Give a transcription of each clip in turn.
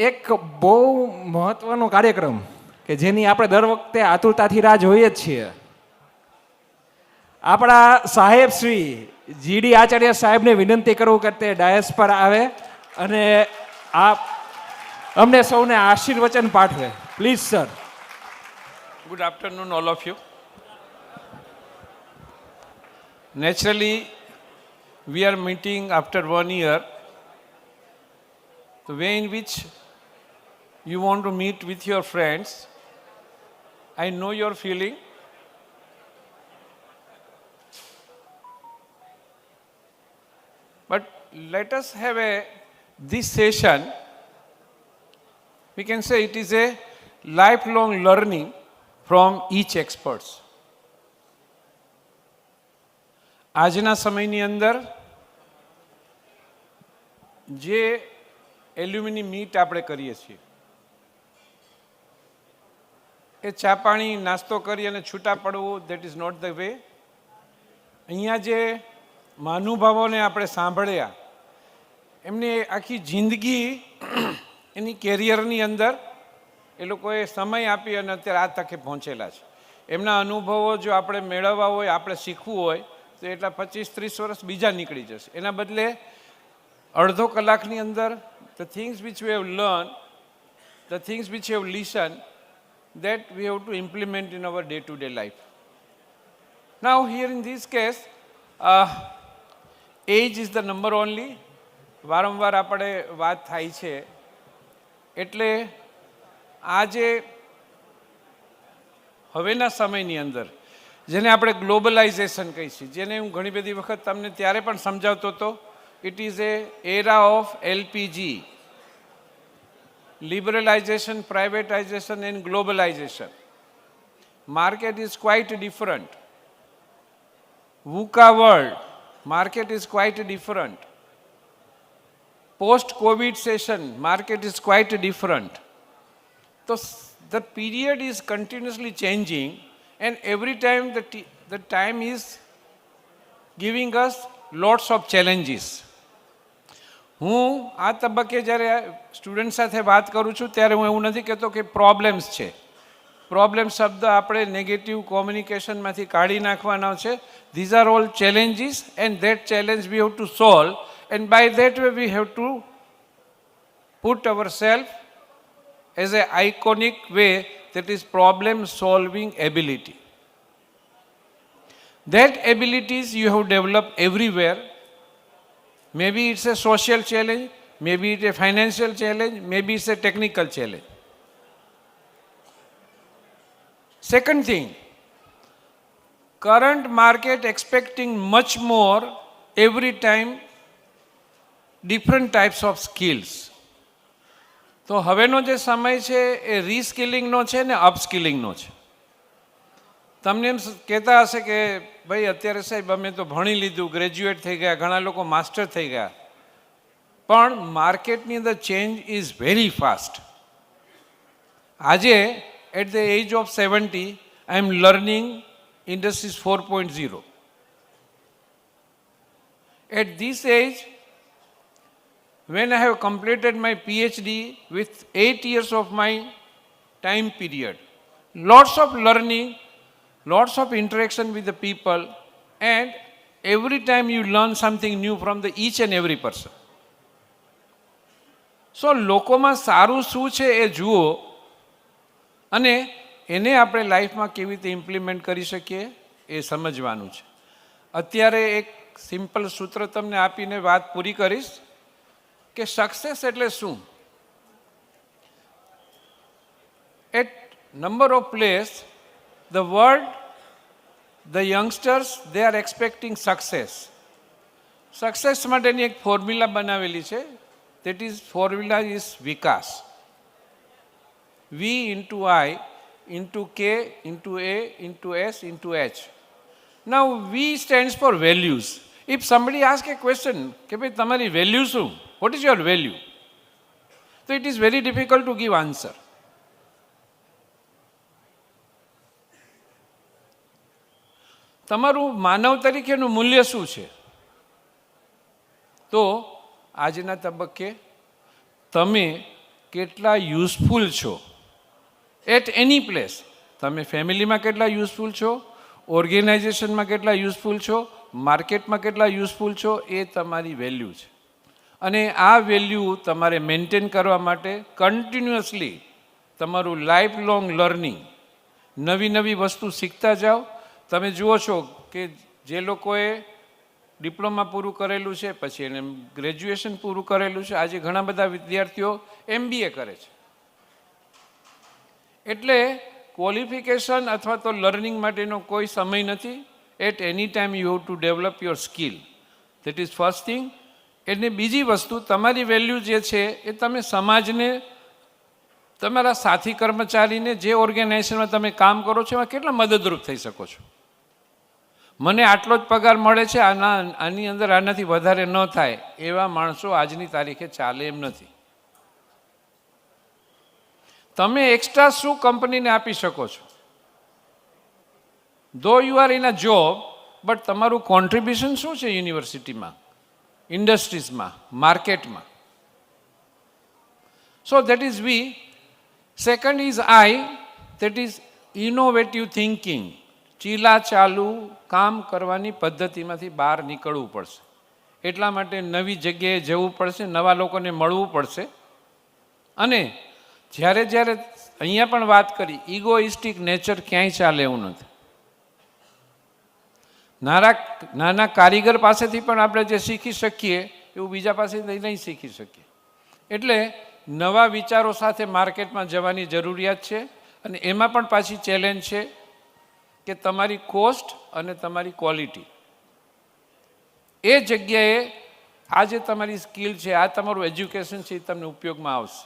એક બહુ મહત્વનો કાર્યક્રમ કે જેની આપણે દર વખતે આતુરતાથી રાહ જોઈએ જ છીએ. આપણા સાહેબ શ્રી જીડી આચાર્ય સાહેબને વિનંતી કરું કે તે ડાયસ પર આવે અને આપ અમને સૌને આશીર્વચન પાઠવે. Please sir. Good afternoon, all of you. Naturally, we are meeting after 1 year. The way in which you want to meet with your friends, I know your feeling. But let us have this session, we can say it is a lifelong learning from each experts. આજના સમયની અંદર જે alumni meet આપણે કરીએ છીએ એ ચા પાણી નાસ્તો કરી અને છૂટા પડવું, that is not the way. અહીંયા જે મહાનુભાવોને આપણે સાંભળ્યા એમની આખી જિંદગી એની કેરિયરની અંદર એ લોકોએ સમય આપી અને અત્યારે આ તકે પહોંચેલા છે. એમના અનુભવો જો આપણે મેળવવા હોય, આપણે શીખવું હોય તો એટલા 25-30 વર્ષ બીજા નીકળી જશે. એના બદલે અડધો કલાકની અંદર the things which we have learned, the things which we have listened, that we have to implement in our day-to-day life. Now here in this case, age is the number only. વારંવાર આપણે વાત થાય છે એટલે આજે હવેના સમયની અંદર જેને આપણે ગ્લોબલાઇઝેશન કહીએ છીએ, જેને હું ઘણી બધી વખત તમને ત્યારે પણ સમજાવતો હતો, it is a era of LPG, liberalisation, privatisation and globalisation. Market is quite different. VUCA world, market is quite different. Post-COVID session, market is quite different. So the period is continuously changing, and every time the time is giving us lots of challenges. હું આ તબક્કે જ્યારે student સાથે વાત કરું છું ત્યારે હું એવું નથી કહેતો કે પ્રોબ્લેમ્સ છે. પ્રોબ્લેમ શબ્દ આપણે નેગેટિવ કોમ્યુનિકેશનમાંથી કાઢી નાખવાના છે. These are all challenges and that challenge we have to solve, and by that way we have to put our self as a iconic way, that is problem solving ability. That abilities you have developed everywhere. Maybe it's a social challenge, maybe it's a financial challenge, maybe it's a technical challenge. Second thing, current market expecting much more every time, different types of skills. તો હવેનો જે સમય છે એ રીસ્કિલિંગનો છે ને અપસ્કિલિંગનો છે. તમને એમ કહેતા હશે કે ભાઈ અત્યારે સાહેબ અમે તો ભણી લીધું, ગ્રેજ્યુએટ થઈ ગયા, ઘણા લોકો માસ્ટર થઈ ગયા, પણ માર્કેટની અંદર ચેન્જ ઇઝ વેરી ફાસ્ટ. આજે at the age of 70 I am learning industries 4.0. At this age, when I have completed my PhD with 8 years of my time period, lots of learning, lots of interaction with the people, and every time you learn something new from the each and every person. So લોકોમાં સારું શું છે એ જુઓ અને એને આપણે લાઈફમાં કેવી રીતે ઇમ્પ્લિમેન્ટ કરી શકીએ એ સમજવાનું છે. અત્યારે એક સિમ્પલ સૂત્ર તમને આપીને વાત પૂરી કરીશ કે સક્સેસ એટલે શું. At number of place the world, the youngsters, they are expecting success. Success માટેની એક ફોર્મ્યુલા બનાવેલી છે. That is formula is Vikas. V into I into K into A into S into H. Now V stands for values. If somebody asks a question કે ભાઈ તમારી value શું, what is your value? So it is very difficult to give answer. તમારું માનવ તરીકેનું મૂલ્ય શું છે? તો આજના તબક્કે તમે કેટલા યુઝફુલ છો એટ એની પ્લેસ. તમે ફેમિલીમાં કેટલા યુઝફુલ છો, ઓર્ગેનાઇઝેશનમાં કેટલા યુઝફુલ છો, માર્કેટમાં કેટલા યુઝફુલ છો, એ તમારી વેલ્યુ છે. અને આ વેલ્યુ તમારે મેન્ટેન કરવા માટે કન્ટિન્યુઅસલી તમારું લાઈફ લોંગ લર્નિંગ, નવી નવી વસ્તુ શીખતા જાઓ. તમે જુઓ છો કે જે લોકોએ ડિપ્લોમા પૂરું કરેલું છે, પછી એને ગ્રેજ્યુએશન પૂરું કરેલું છે, આજે ઘણા બધા વિદ્યાર્થીઓ MBA કરે છે. એટલે ક્વોલિફિકેશન અથવા તો લર્નિંગ માટેનો કોઈ સમય નથી. At any time you have to develop your skill. That is first thing. એટલે બીજી વસ્તુ, તમારી વેલ્યુ જે છે એ તમે સમાજને, તમારા સાથી કર્મચારીને, જે ઓર્ગેનાઇઝેશનમાં તમે કામ કરો છો એમાં કેટલા મદદરૂપ થઈ શકો છો. મને આટલો જ પગાર મળે છે, આની અંદર આનાથી વધારે ન થાય, એવા માણસો આજની તારીખે ચાલે એમ નથી. તમે એક્સ્ટ્રા શું કંપનીને આપી શકો છો? Though you are in a job, but તમારું કોન્ટ્રીબ્યુશન શું છે યુનિવર્સિટીમાં, ઇન્ડસ્ટ્રીઝમાં, માર્કેટમાં? So that is V. Second is I, that is innovative thinking. ચીલા ચાલુ કામ કરવાની પદ્ધતિમાંથી બહાર નીકળવું પડશે. એટલા માટે નવી જગ્યાએ જવું પડશે, નવા લોકોને મળવું પડશે. અને જ્યારે જ્યારે અહીંયા પણ વાત કરી, ઇગોઇસ્ટિક નેચર ક્યાંય ચાલે એવું નથી. નાના કારીગર પાસેથી પણ આપણે જે શીખી શકીએ એવું બીજા પાસેથી નહીં શીખી શકીએ. એટલે નવા વિચારો સાથે માર્કેટમાં જવાની જરૂરિયાત છે. અને એમાં પણ પાછી ચેલેન્જ છે કે તમારી કોસ્ટ અને તમારી ક્વોલિટી, એ જગ્યાએ આ જે તમારી સ્કિલ છે, આ તમારું એજ્યુકેશન છે, એ તમને ઉપયોગમાં આવશે.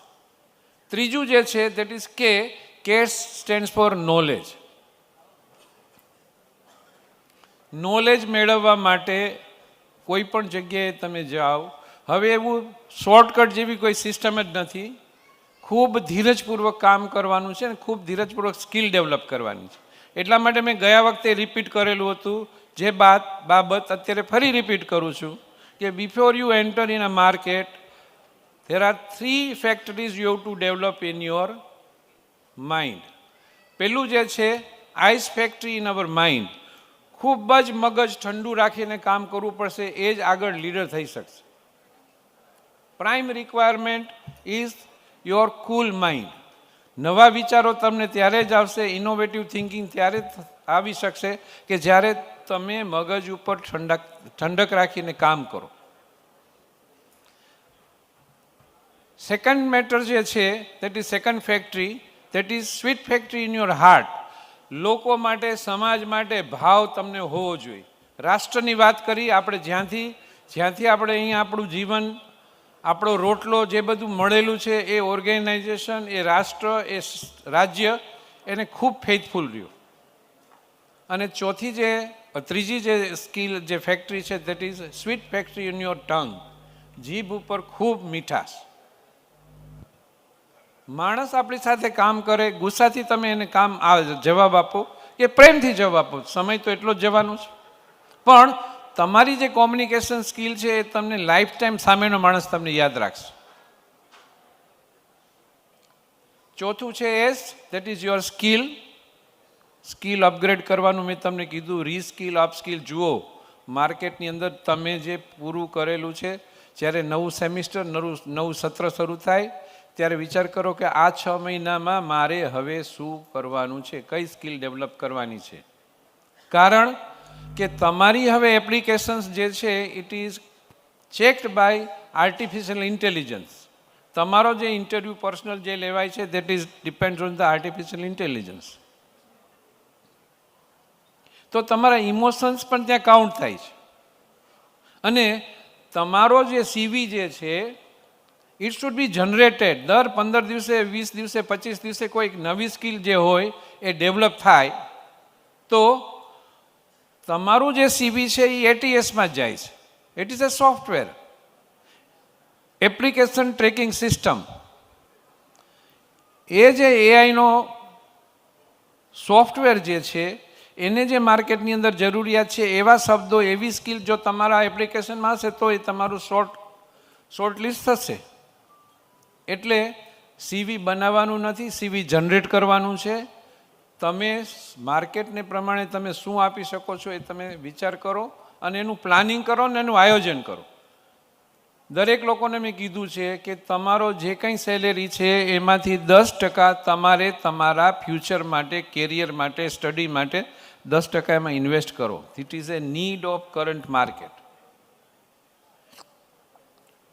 ત્રીજું જે છે દેટ ઇઝ કે સ્ટેન્ડ્સ ફોર નોલેજ. નોલેજ મેળવવા માટે કોઈ પણ જગ્યાએ તમે જાઓ, હવે એવું શોર્ટકટ જેવી કોઈ સિસ્ટમ જ નથી. ખૂબ ધીરજપૂર્વક કામ કરવાનું છે અને ખૂબ ધીરજપૂર્વક સ્કિલ ડેવલપ કરવાની છે. એટલા માટે મેં ગયા વખતે રિપીટ કરેલું હતું, જે બાબત અત્યારે ફરી રિપીટ કરું છું, કે before you enter in a market, there are 3 factories you have to develop in your mind. પેલું જે છે ice factory in our mind. ખૂબ જ મગજ ઠંડુ રાખીને કામ કરવું પડશે, એ જ આગળ લીડર થઈ શકશે. Prime requirement is your cool mind. નવા વિચારો તમને ત્યારે જ આવશે, ઇનોવેટિવ થિંકિંગ ત્યારે આવી શકશે કે જ્યારે તમે મગજ ઉપર ઠંડક રાખીને કામ કરો. સેકન્ડ મેટર જે છે that is second factory, that is sweet factory in your heart. લોકો માટે, સમાજ માટે ભાવ તમને હોવો જોઈએ. રાષ્ટ્રની વાત કરી આપણે, જ્યાંથી આપણે અહીંયા આપણું જીવન, આપણો રોટલો જે બધું મળેલું છે, એ ઓર્ગેનાઇઝેશન, એ રાષ્ટ્ર, એ રાજ્ય એને ખૂબ ફેથફુલ રહ્યું. અને ત્રીજી જે સ્કિલ, જે ફેક્ટરી છે that is sweet factory in your tongue. જીભ ઉપર ખૂબ મીઠાશ. માણસ આપણી સાથે કામ કરે, ગુસ્સાથી તમે એને જવાબ આપો કે પ્રેમથી જવાબ આપો, સમય તો એટલો જ જવાનો છે. પણ તમારી જે કોમ્યુનિકેશન સ્કિલ છે એ તમને લાઈફ ટાઈમ સામેનો માણસ તમને યાદ રાખશે. ચોથું છે S, that is your skill. Skill upgrade કરવાનું મેં તમને કીધું, રીસ્કિલ, અપસ્કિલ. જુઓ, માર્કેટની અંદર તમે જે પૂરું કરેલું છે, જ્યારે નવું સેમિસ્ટર, નવું સત્ર શરૂ થાય ત્યારે વિચાર કરો કે આ 6 મહિનામાં મારે હવે શું કરવાનું છે, કઈ સ્કિલ ડેવલપ કરવાની છે. કારણ કે તમારી હવે એપ્લિકેશન્સ જે છે it is checked by artificial intelligence. તમારો જે ઇન્ટરવ્યૂ પર્સનલ જે લેવાય છે that is depend on the artificial intelligence. તો તમારા ઇમોશન્સ પણ ત્યાં કાઉન્ટ થાય છે. અને તમારો જે CV જે છે ઇટ શુડ બી જનરેટેડ. દર 15 દિવસે, 20 દિવસે, 25 દિવસે કોઈક નવી સ્કિલ જે હોય એ ડેવલપ થાય તો તમારું જે CV છે એ ATSમાં જ જાય છે. It is a software, application tracking system. એ જે એઆઈનો સોફ્ટવેર જે છે એને જે માર્કેટની અંદર જરૂરિયાત છે, એવા શબ્દો, એવી સ્કિલ જો તમારા એપ્લિકેશનમાં હશે તો એ તમારું શોર્ટ લિસ્ટ થશે. એટલે સીવી બનાવવાનું નથી, સીવી જનરેટ કરવાનું છે. તમે માર્કેટને પ્રમાણે તમે શું આપી શકો છો એ તમે વિચાર કરો અને એનું પ્લાનિંગ કરો ને એનું આયોજન કરો. દરેક લોકોને મેં કીધું છે કે તમારો જે કંઈ સેલેરી છે એમાંથી 10% તમારે તમારા ફ્યુચર માટે, કેરિયર માટે, સ્ટડી માટે 10% એમાં ઇન્વેસ્ટ કરો. It is A need of current market.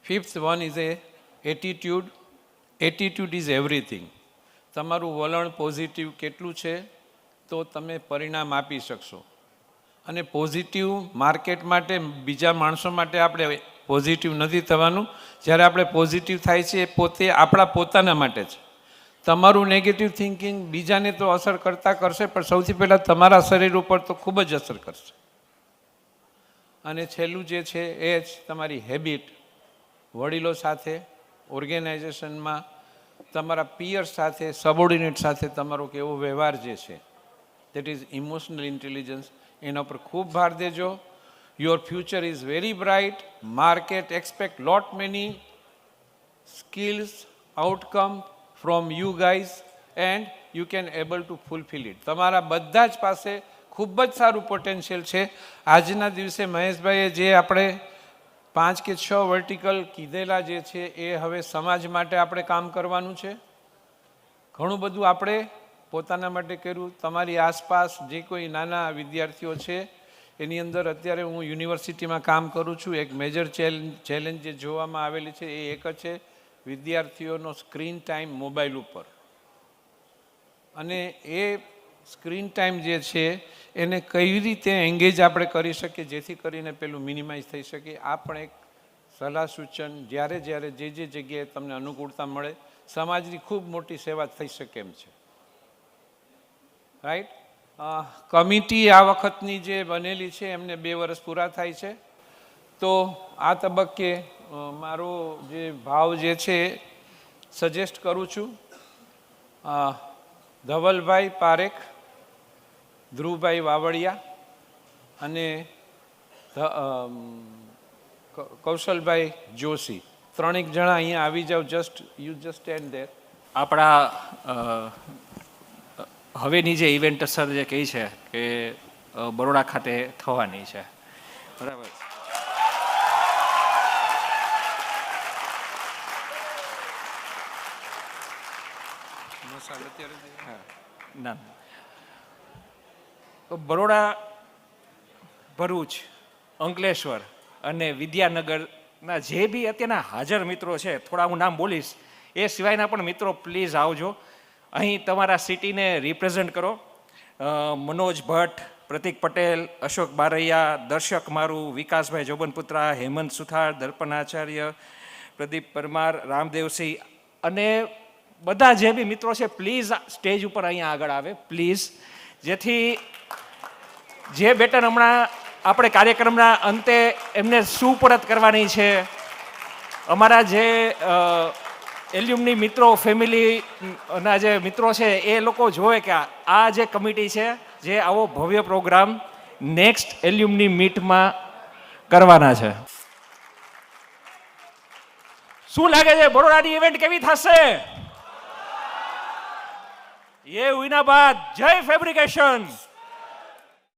Fifth one is A attitude. Attitude is everything. તમારું વલણ પોઝિટિવ કેટલું છે તો તમે પરિણામ આપી શકશો. અને પોઝિટિવ માર્કેટ માટે, બીજા માણસો માટે આપણે પોઝિટિવ નથી થવાનું. જ્યારે આપણે પોઝિટિવ થાય છે એ પોતે આપણા પોતાના માટે છે. તમારું નેગેટિવ થિંકિંગ બીજાને તો અસર કરશે, પણ સૌથી પહેલાં તમારા શરીર ઉપર તો ખૂબ જ અસર કરશે. અને છેલ્લું જે છે એ જ તમારી હેબિટ. વડીલો સાથે, ઓર્ગેનાઇઝેશનમાં, તમારા પિયર સાથે, સબોર્ડિનેટ સાથે તમારો કેવો વ્યવહાર જે છે, દેટ ઇઝ ઇમોશનલ ઇન્ટેલિજન્સ. એના પર ખૂબ ભાર દેજો. Your future is very bright. Market expect lot many skills, outcome from you guys and you can able to fulfill it. તમારા બધા જ પાસે ખૂબ જ સારું પોટેન્શિયલ છે. આજના દિવસે મહેશભાઈએ જે આપણે 5 કે 6 વર્ટિકલ કીધેલા જે છે એ હવે સમાજ માટે આપણે કામ કરવાનું છે. ઘણું બધું આપણે પોતાના માટે કર્યું. તમારી આસપાસ જે કોઈ નાના વિદ્યાર્થીઓ છે એની અંદર અત્યારે હું યુનિવર્સિટીમાં કામ કરું છું. એક મેજર ચેલેન્જ જે જોવામાં આવેલી છે એ એક જ છે, વિદ્યાર્થીઓનો સ્ક્રીન ટાઈમ મોબાઈલ ઉપર. અને એ સ્ક્રીન ટાઈમ જે છે એને કઈ રીતે એંગેજ આપણે કરી શકીએ જેથી કરીને પેલું મિનિમાઇઝ થઈ શકે. આ પણ એક સલાહ સૂચન, જ્યારે જે જગ્યાએ તમને અનુકૂળતા મળે, સમાજની ખૂબ મોટી સેવા થઈ શકે એમ છે. રાઈટ. કમિટી આ વખતની જે બનેલી છે એમને 2 વર્ષ પૂરા થાય છે. તો આ તબક્કે મારો જે ભાવ જે છે સજેસ્ટ કરું છું. ધવલભાઈ પારેખ, ધ્રુવભાઈ વાવડિયા અને કૌશલભાઈ જોશી, 3 જણા અહીંયા આવી જાઓ. You just stand there. આપણા હવેની જે ઇવેન્ટ સર જે કહી છે કે બરોડા ખાતે થવાની છે, બરાબર? ના, તો બરોડા, ભરૂચ, અંકલેશ્વર અને વિદ્યાનગરના જે બી અત્યારના હાજર મિત્રો છે, થોડા હું નામ બોલીશ, એ સિવાયના પણ મિત્રો પ્લીઝ આવજો. અહીં તમારા સિટીને રિપ્રેઝન્ટ કરો. મનોજ ભટ્ટ, પ્રતિક પટેલ, અશોક બારૈયા, દર્શક મારું, વિકાસભાઈ જોબનપુત્રા, હેમંત સુથાર, દર્પણ આચાર્ય, પ્રદીપ પરમાર, રામદેવસિંહ અને બધા જે બી મિત્રો છે પ્લીઝ સ્ટેજ ઉપર અહીંયા આગળ આવે પ્લીઝ, જેથી જે બેટન હમણાં આપણે કાર્યક્રમના અંતે એમને સુપરત કરવાની છે. અમારા જે એલ્યુમની મિત્રો, ફેમિલીના જે મિત્રો છે એ લોકો જોવે કે આ જે કમિટી છે જે આવો ભવ્ય પ્રોગ્રામ નેક્સ્ટ એલ્યુમની મીટમાં કરવાના છે. શું લાગે છે બરોડાની ઇવેન્ટ કેવી થશે? ये हुई ना बात. जय फैब्रिकेशन.